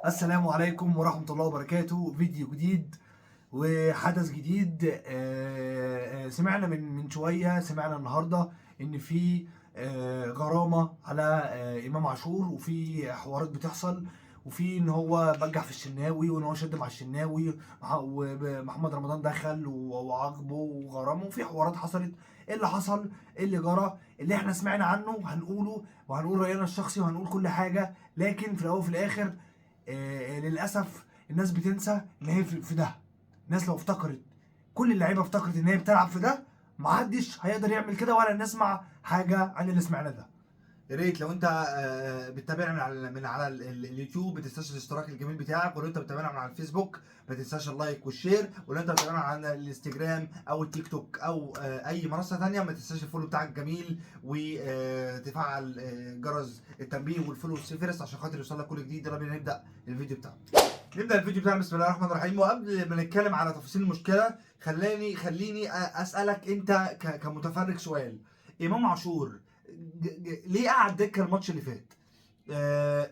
السلام عليكم ورحمة الله وبركاته. فيديو جديد وحدث جديد. سمعنا من شوية، سمعنا النهاردة ان في غرامة على امام عاشور، وفي حوارات بتحصل، وفي ان هو بجح في الشناوي، وان هو شد مع الشناوي، ومحمد رمضان دخل وعاقبه وغرامه، وفي حوارات حصلت. ايه اللي حصل؟ ايه اللي جرى؟ اللي احنا سمعنا عنه هنقوله، وهنقول رأينا الشخصي، وهنقول كل حاجة. لكن في الاول وفي الاخر للاسف الناس بتنسى ان هي في ده. الناس لو افتكرت، كل اللعيبه افتكرت ان هي بتلعب في ده، محدش هيقدر يعمل كده ولا نسمع حاجه عن اللي سمعناه ده. يا ريت لو انت بتتابعنا من على اليوتيوب، ما تنساش الاشتراك الجميل بتاعك، ولو انت بتتابعنا من على الفيسبوك ما تنساش اللايك والشير، ولو انت بتتابعنا على الانستجرام او التيك توك او اي منصه ثانيه ما تنساش الفولو بتاعك الجميل، وتفعل جرس التنبيه والفولو والسيفرس عشان خاطر يوصلك كل جديد. يلا بينا نبدا الفيديو بتاعنا. بسم الله الرحمن الرحيم. وقبل ما نتكلم على تفاصيل المشكله، خليني اسالك انت كمتفرج سؤال. امام عاشور ليه قعد دكه الماتش اللي فات؟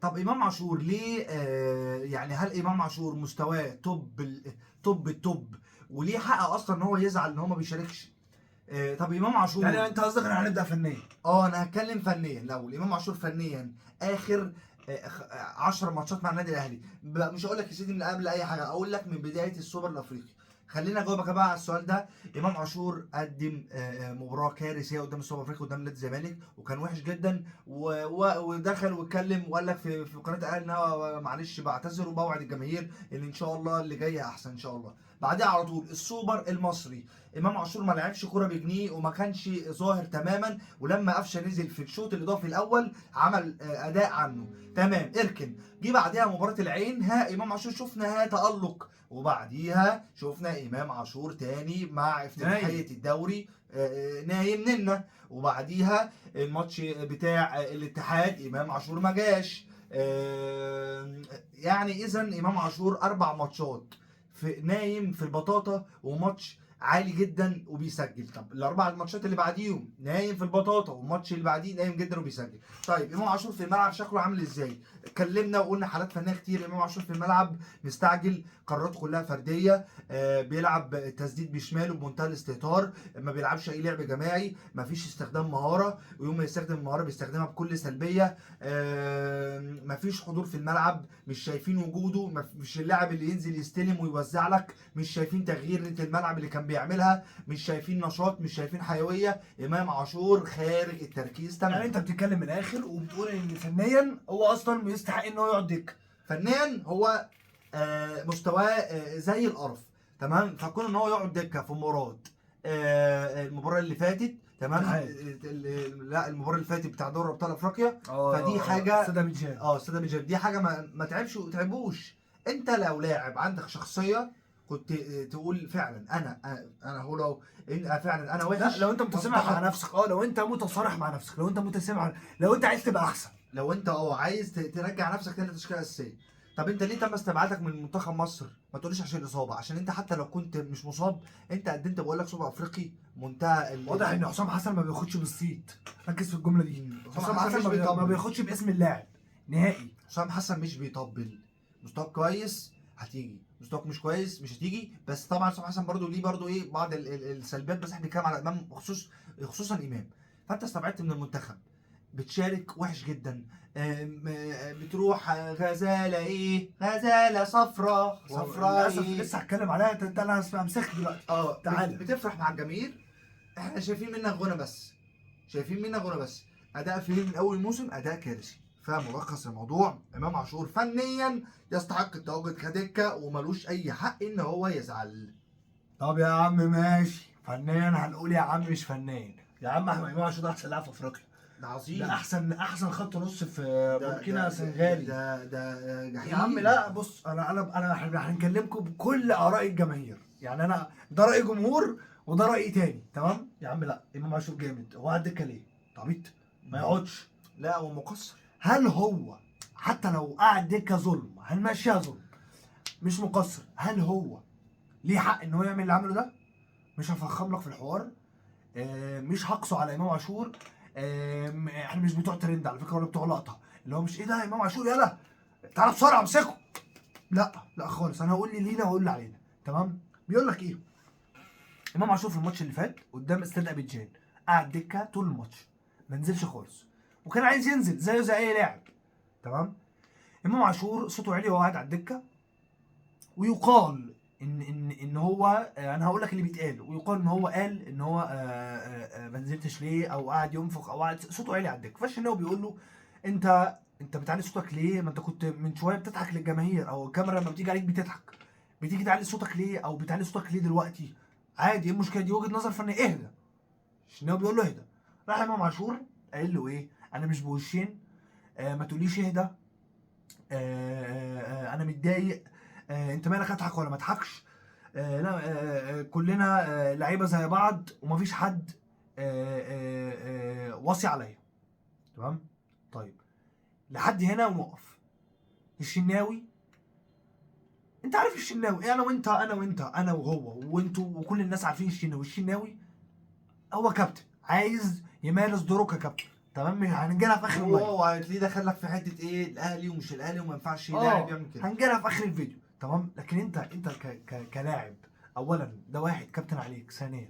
طب امام عاشور ليه؟ يعني هل امام عاشور مستواه توب التوب، وليه حق اصلا ان هو يزعل ان هو ما بيشاركش؟ طب امام عاشور، يعني انت قصدك ان هنبدا فنيا؟ انا هتكلم فنيا. لو امام عاشور فنيا اخر 10 ماتشات مع النادي الاهلي، مش هقول لك يا سيدي من قبل اي حاجه، اقول لك من بدايه السوبر الافريقي. خلينا اجاوبك بقى على السؤال ده. امام عاشور قدم مباراه كارثيه قدام السوبر الافريقي قدام نادي الزمالك، وكان وحش جدا، ودخل واتكلم وقال لك في قناه الاهلي ان هو معلش بعتذر وبوعد الجماهير ان شاء الله اللي جاي احسن ان شاء الله. بعدها على طول السوبر المصري، امام عاشور ما لعبش كوره بجنيه وما كانش ظاهر تماما، ولما قفشه نزل في الشوط الاضافي الاول عمل اداء عنه تمام اركن. جه بعدها مباراه العين، امام عاشور شفنا تالق، وبعديها شفنا امام عاشور تاني مع افتتاحيه الدوري نايم ننا. وبعديها الماتش بتاع الاتحاد امام عاشور ما جاش. يعني اذا امام عاشور 4 ماتشات نايم في البطاطا، وماتش عالي جدا وبيسجل. طب الاربع الماتشات اللي بعديهم نايم في البطاطا، والماتش اللي بعديه نايم جدا وبيسجل. طيب امام عاشور في الملعب شكله عامل ازاي؟ اتكلمنا وقلنا حالات فنيه كتير. امام عاشور في الملعب مستعجل، قراراته كلها فرديه، بيلعب تسديد بشماله بمنتهى الاستهتار، ما بيلعبش اي لعب جماعي، ما فيش استخدام مهاره، ويوم ما يستخدم المهاره بيستخدمها بكل سلبيه. ما فيش حضور في الملعب، مش شايفين وجوده، مش اللاعب اللي ينزل يستلم ويوزع لك، مش شايفين تغيير الملعب اللي كان بيعملها، مش شايفين نشاط، مش شايفين حيويه. امام عاشور خارج التركيز تماما. يعني انت بتتكلم من الاخر وبتقول ان فنيا هو اصلا يستحق ان هو يقعد دكه. فنيا هو مستواه زي القرف تمام، فكون ان هو يقعد دكه في مباراه المباراه اللي فاتت تمام. لا المباراه اللي فاتت بتاع دوري ابطال افريقيا، فدي حاجه استاد ميجاب دي حاجه ما تعبوش. انت لو لاعب عندك شخصيه كنت تقول فعلا انا هو لو فعلا انا وحش. لا، لو انت متسامح مع نفسك، لو انت متصارح مع نفسك، لو انت متسامح، لو انت عايز تبقى احسن، لو انت عايز ترجع نفسك تاني للتشكيله الاساسيه. طب انت ليه تم استبعادك من منتخب مصر؟ ما تقوليش عشان الاصابه، عشان انت حتى لو كنت مش مصاب انت قدمت بقول لك سوبر افريقي منتهى واضح ان حسام حسن ما بياخدش بالصيت. ركز في الجمله دي. حسام حسن ما بياخدش باسم اللاعب نهائي. حسام حسن مش بيطبل. مستواك كويس هتيجي، مستواك مش كويس مش هتيجي. بس طبعا حسام حسن برضو ليه برضو بعض السلبيات، بس احنا بنتكلم على امام خصوصا امام. فانت استبعدت من المنتخب، بتشارك وحش جدا، بتروح غزاله صفراء للاسف لسه هتكلم عليها. انت انا همسكك دلوقتي. تعالى بتفرح مع الجماهير. احنا شايفين منك غنى بس اداء فيه من اول موسم اداء كارثي. فملخص الموضوع، امام عاشور فنيا يستحق التواجد كدكه، وملوش اي حق ان هو يزعل. طب يا عم ماشي، فنيا هنقول يا عم مش فنيا يا عم. احمد امام عاشور ده احسن لاعب في افريقيا، ده عظيم، ده احسن خط نص في بوركينا سنغالي. ده جحيم يا عم لا بص، انا هنكلمكم بكل اراء الجماهير. يعني انا ده راي جمهور وده راي تاني تمام. يا عم لا، امام عاشور جامد. هو قاعد دكه ليه؟ عبيط ما يقعدش. لا هو مقصر. هل هو حتى لو قاعد دكه ظلم هنمشيها ظلم، مش مقصر؟ هل هو ليه حق ان هو يعمل اللي عمله ده؟ مش هفخم لك في الحوار. مش هقصه على امام عاشور. احنا مش بتوع ترند على فكره ولا بتوع لقطه، اللي هو مش ايه ده امام عاشور يلا تعالى بسرعه امسكه. لا خالص، انا هقول لي لينا وهقول لي علينا. تمام. بيقول لك ايه؟ امام عاشور في الماتش اللي فات قدام استاد ابيجان قعد دكه طول الماتش، ما نزلش خالص، وكان عايز ينزل زيه زي اي لاعب. تمام. امام عاشور صوته عالي وهو قاعد على الدكه، ويقال ان هو انا هقول لك اللي بيتقال، ويقال ان هو قال ان هو ما نزلتش ليه، او قاعد ينفخ، او قاعد صوته عالي على الدكه. فالشناوي بيقول له انت بتعلي صوتك ليه؟ ما انت كنت من شويه بتضحك للجماهير، او الكاميرا لما بتيجي عليك بتضحك، بتيجي تعلي صوتك ليه؟ او بتعلي صوتك ليه دلوقتي؟ عادي، ايه المشكله؟ دي وجهه نظر فنيه، اهدى. الشناوي بيقول له اهدى. راح امام عاشور قايل له ايه؟ انا مش بوشين، ما تقوليش اهدى، انا متضايق، انت مالك؟ اضحك ولا ما اضحكش؟ لا، كلنا لعيبه زي بعض، ومفيش حد واصي عليا. تمام. طيب، لحد هنا ونقف. الشناوي، انت عارف الشناوي، انا وهو وانتوا وكل الناس عارفين الشناوي هو كابتن عايز يمارس دوره ككابتن. تمام. هنجيلها في اخر اللايف. هو هتلاقيه دخلك في حته ايه الاهلي ومش الاهلي وما ينفعش لاعب يعمل كده. هنجيلها في اخر الفيديو. تمام. لكن انت كلاعب، اولا ده واحد كابتن عليك، ثانيا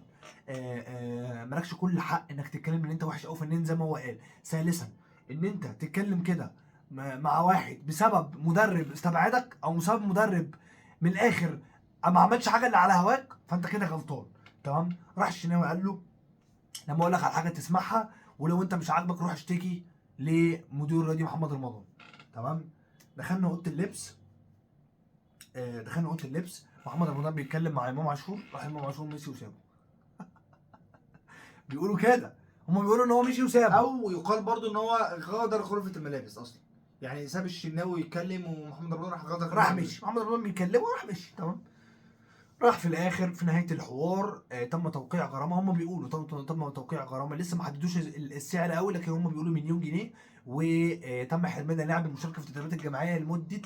مالكش كل حق انك تتكلم ان انت وحش قوي فنان زي ما هو قال، ثالثا ان انت تتكلم كده مع واحد بسبب مدرب استبعدك، او بسبب مدرب من الاخر ما عملش حاجه اللي على هواك، فانت كده غلطان. تمام. راح الشناوي قال له لما اقول لك على حاجه تسمعها، ولو انت مش عاجبك روح اشتكي لمدير الرياضي محمد رمضان. تمام. دخلنا اوضه اللبس، محمد رمضان بيتكلم مع امام عاشور، راح امام عاشور مشي وسابه. بيقولوا كده، هم بيقولوا ان هو مشي وسابه. او يقال برضو ان هو غادر غرفه الملابس اصلا، يعني ساب الشناوي يتكلم ومحمد رمضان راح غادر راح مشي محمد رمضان بيكلمه وراح مشي. تمام. راح في الاخر في نهايه الحوار تم توقيع غرامه. هم بيقولوا تم توقيع غرامه، لسه ما حددوش السعر قوي، لكن هم بيقولوا مليون جنيه، وتم حرمان اللاعب المشاركه في التدريبات الجماعيه لمده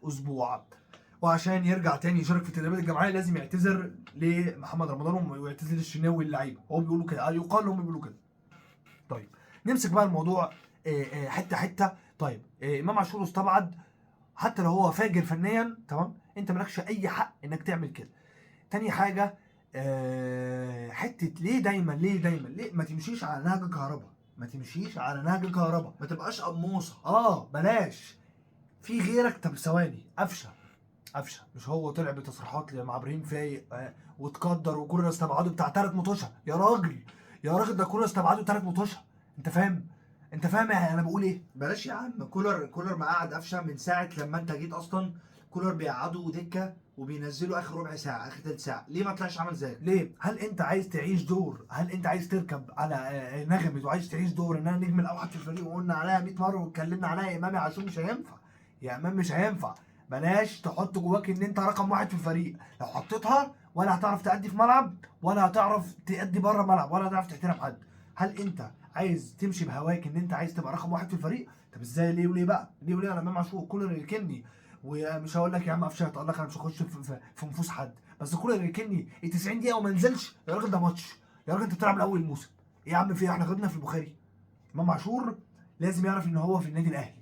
اسبوع. وعشان يرجع تاني يشارك في التدريبات الجماعيه لازم يعتذر لمحمد رمضان ويعتذر للشناوي اللعيبه. هو بيقولوا كده، يقال هم بيقولوا كده. طيب، نمسك بقى الموضوع حته حته. طيب، امام عاشور استبعد، حتى لو هو فاجر فنيا. تمام. انت مالكش اي حق انك تعمل كده. تاني حاجه، حته ليه ما تمشيش على نهج كهرباء، ما تبقاش قموصه. بلاش. في غيرك. طب ثواني، قفشه مش هو طلع بتصريحات مع ابراهيم فايق واتقدر وكولر استبعده بتاع 3 مطوشه؟ يا راجل ده كولر استبعده 3 مطوشه. انت فاهم يعني انا بقول ايه؟ بلاش يا عم، كولر مقعد قفشه من ساعه لما انت جيت اصلا. كولر بيقعدوا دكه وبينزلوا اخر ربع ساعه اخر ثلث ساعه، ليه ما طلعش عمل زيك؟ ليه؟ هل انت عايز تعيش دور؟ هل انت عايز تركب على نغمه وعايز تعيش دور ان انا نجم الاوحد في الفريق وقلنا عليها 100 مره واتكلمنا عليها؟ امام عاشور مش هينفع يا امام، مش هينفع. بلاش تحط جواك ان انت رقم واحد في الفريق. لو حطيتها ولا هتعرف تأدي في ملعب، ولا هتعرف تأدي بره ملعب، ولا هتعرف تحترم حد. هل انت عايز تمشي بهواك ان انت عايز تبقى رقم واحد في الفريق؟ طب ازاي؟ ليه وليه بقى؟ انا امام عاشور كولر يركني، ومش هقول لك يا عم قفشه هتقول لك انا مش هخش في نفوس حد، بس كولر يركني 90 دقيقه وما انزلش؟ يا راجل ده ماتش، يا راجل انت بتلعب من اول الموسم. ايه يا عم في احنا غلطنا في البخاري؟ امام عاشور لازم يعرف ان هو في النادي الاهلي.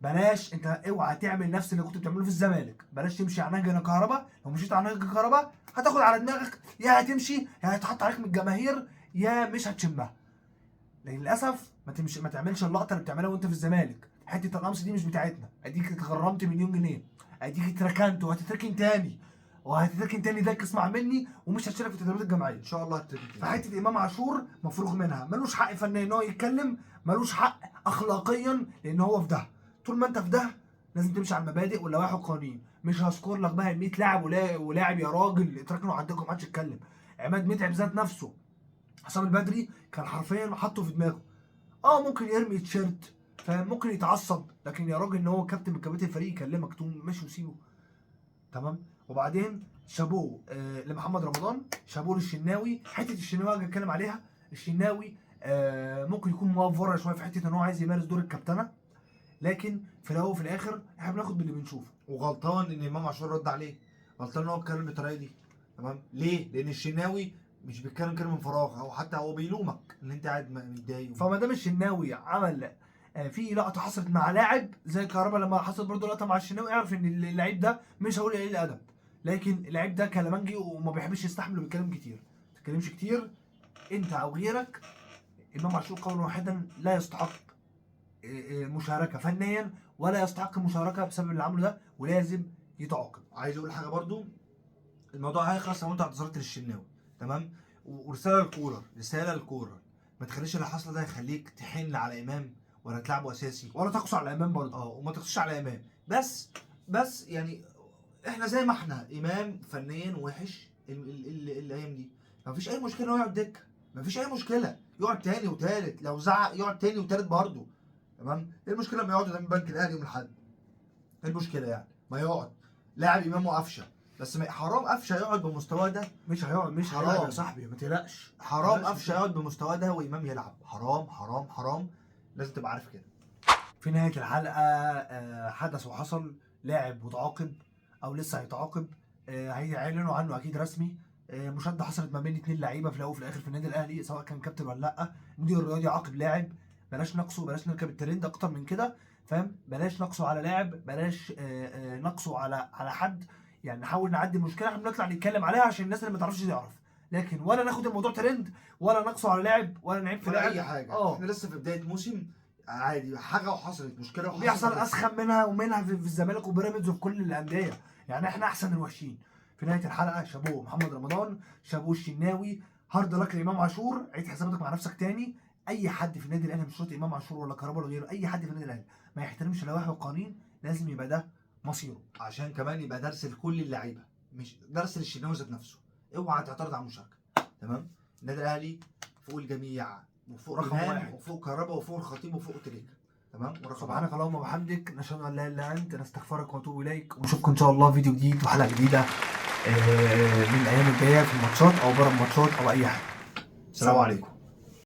بلاش انت، اوعى تعمل نفس اللي كنت بتعمله في الزمالك. بلاش تمشي على نهج كهرباء. لو مشيت على نهج كهرباء هتاخد على دماغك، يا هتمشي يا هيتحط عليك من الجماهير، يا مش هتشمها. لكن للاسف ما تعملش اللقطه اللي بتعملها وانت في الزمالك. حته القمص دي مش بتاعتنا. اديك اتغرمت مليون جنيه، اديك اتركنت وهتتركن تاني ده اسمع مني، ومش هتشارك في التدريبات الجماعيه ان شاء الله هتبقى. فحته امام عاشور مفروغ منها. ملوش حق فنيا ان هو يتكلم، ملوش حق اخلاقيا، لان هو في ده. طول ما انت في ده لازم تمشي على المبادئ واللوائح والقوانين. مش هذكر لك بقى 100 لاعب ولاعب يا راجل اتركنوا عندكم محدش يتكلم. عماد متعب ذات نفسه، حسام البدري كان حرفيا حاطه في دماغه. ممكن يرمي تيشيرت، فممكن يتعصب، لكن يا راجل ان هو كابتن من كباتن الفريق يكلمك تقوم ماشي وسيبه. تمام. وبعدين شابوه لمحمد رمضان، شابوه للشناوي. حته الشناوي اللي اتكلم عليها، الشناوي ممكن يكون موفر شويه في حته ان هو عايز يمارس دور الكابتنه، لكن في الاول وفي الاخر احنا بناخد باللي بنشوفه. وغلطان ان امام عاشور رد عليه، غلطان ان هو اتكلم بالطريقه دي. تمام. ليه؟ لان الشناوي مش بيتكلم كلام من فراغ، او حتى هو بيلومك ان انت قاعد متضايق. فما دام الشناوي عمل في لقطه حصلت مع لاعب زي كهربا لما حصلت برضه لقطه مع الشناوي، اعرف ان اللعيب ده مش هقول قليل الادب، لكن اللعيب ده كلامنجي وما بيحبش يستحمل وبيتكلم كتير. ما تتكلمش كتير انت او غيرك. امام عاشور قولا واحدا لا يستحق مشاركه فنيا، ولا يستحق المشاركه بسبب اللي عمله ده، ولازم يتعاقب. عايز اقول حاجه برضو، الموضوع هيخلص لو انت اعتذرت للشناوي، تمام؟ ورساله للكوره، رساله للكوره، ما تخليش اللي حصل ده يخليك تحن على امام ولا تلعبه اساسي، ولا تقص على امام برضه. وما تقصش على امام. بس يعني احنا زي ما احنا، امام فنيا وحش الايام دي، مفيش اي مشكله انه يقعد دكه، مفيش اي مشكله يقعد تاني وتالت، لو زعق يقعد تاني وتالت برضه، تمام؟ ايه المشكله لما يقعد قدام البنك الاهلي يوم الاحد؟ ايه المشكله يعني؟ ما يقعد لاعب امام وقفشه، بس حرام قفشه يقعد بمستواه ده، مش هيقعد، مش حرام هيقعد يا صاحبي، ما تقلقش. حرام قفشه يقعد بمستواه ده وامام يلعب، حرام حرام حرام، لازم تبقى عارف كده. في نهايه الحلقه حدث وحصل، لاعب متعاقب او لسه هيتعاقب، هيعلنوا عنه اكيد رسمي. مشاده حصلت ما بين 2 لعيبه في الاول وفي الاخر في النادي الاهلي، سواء كان كابتن ولا لا. المدير الرياضي عاقب لاعب، بلاش نقصه، بلاش نركب الترند اكتر من كده، فاهم؟ بلاش نقصه على لاعب، بلاش نقصه على حد. يعني نحاول نعدي المشكله، احنا بنطلع نتكلم عليها عشان الناس اللي ما تعرفش تعرف، لكن ولا ناخد الموضوع ترند، ولا نقصه على لاعب، ولا نعيب في ولا لاعب. اي حاجه، احنا لسه في بدايه موسم عادي، حاجه وحصلت مشكله وحصلت، بيحصل اسخن منها ومنها في الزمالك وبيراميدز وفي كل الانديه، يعني احنا احسن الوحشين. في نهايه الحلقه شابوه محمد رمضان، شابوه الشناوي، هارد لك لامام عاشور. عيد حساباتك مع نفسك تاني. اي حد في النادي الاهلي، مش شرط امام عاشور ولا كهربا ولا غيره، اي حد في النادي الاهلي ما يحترمش اللوائح والقوانين لازم يبقى ده مصيره. عشان كمان يبقى درس لكل اللعيبه، مش درس للشناوي ذات نفسه، اوعى تعترض على المشاركه، تمام؟ النادي الاهلي فوق الجميع، وفوق رقم إمام، واحد. وفوق كهربا، وفوق الخطيب، وفوق تريكا، تمام؟ ورقم سبحانك اللهم وبحمدك، نشهد ان لا اله الا انت، نستغفرك ونتوب اليك، ونشوفكم ان شاء الله فيديو جديد وحلقه جديده من الايام الجايه في الماتشات او بره الماتشات او اي حاجه. السلام عليكم.